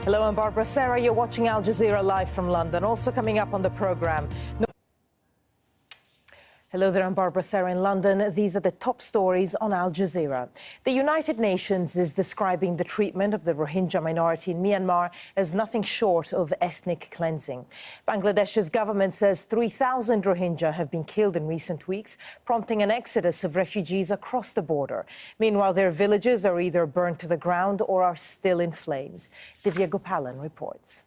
Hello, I'm Barbara Serra. You're watching Al Jazeera live from London. Also coming up on the programme. Hello there, I'm Barbara Serra in London. These are the top stories on Al Jazeera. The United Nations is describing the treatment of the Rohingya minority in Myanmar as nothing short of ethnic cleansing. Bangladesh's government says 3,000 Rohingya have been killed in recent weeks, prompting an exodus of refugees across the border. Meanwhile, their villages are either burned to the ground or are still in flames. Divya Gopalan reports.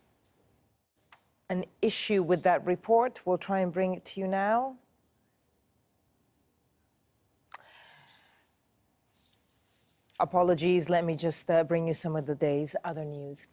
An issue with that report. We'll try and bring it to you now. Apologies, let me just bring you some of the day's other news.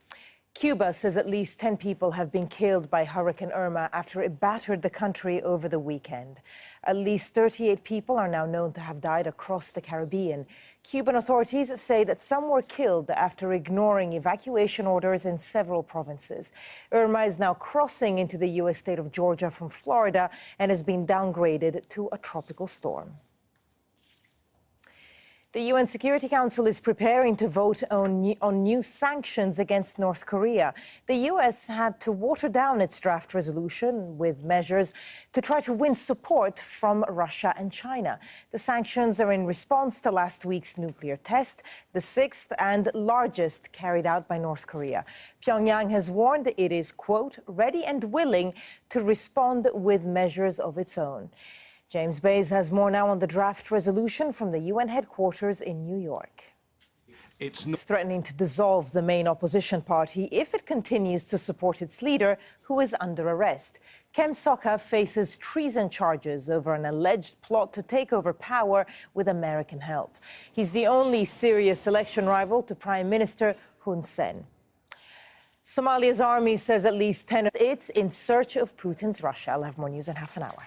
Cuba says at least 10 people have been killed by Hurricane Irma after it battered the country over the weekend. At least 38 people are now known to have died across the Caribbean. Cuban authorities say that some were killed after ignoring evacuation orders in several provinces. Irma is now crossing into the U.S. state of Georgia from Florida and has been downgraded to a tropical storm. The UN Security Council is preparing to vote on new sanctions against North Korea. The U.S. had to water down its draft resolution with measures to try to win support from Russia and China. The sanctions are in response to last week's nuclear test, the sixth and largest carried out by North Korea. Pyongyang has warned it is, quote, ready and willing to respond with measures of its own. James Bays has more now on the draft resolution from the UN headquarters in New York. It's threatening to dissolve the main opposition party if it continues to support its leader, who is under arrest. Kem Sokha faces treason charges over an alleged plot to take over power with American help. He's the only serious election rival to Prime Minister Hun Sen. Somalia's army says at least 10 it's in search of Putin's Russia. I'll have more news in half an hour.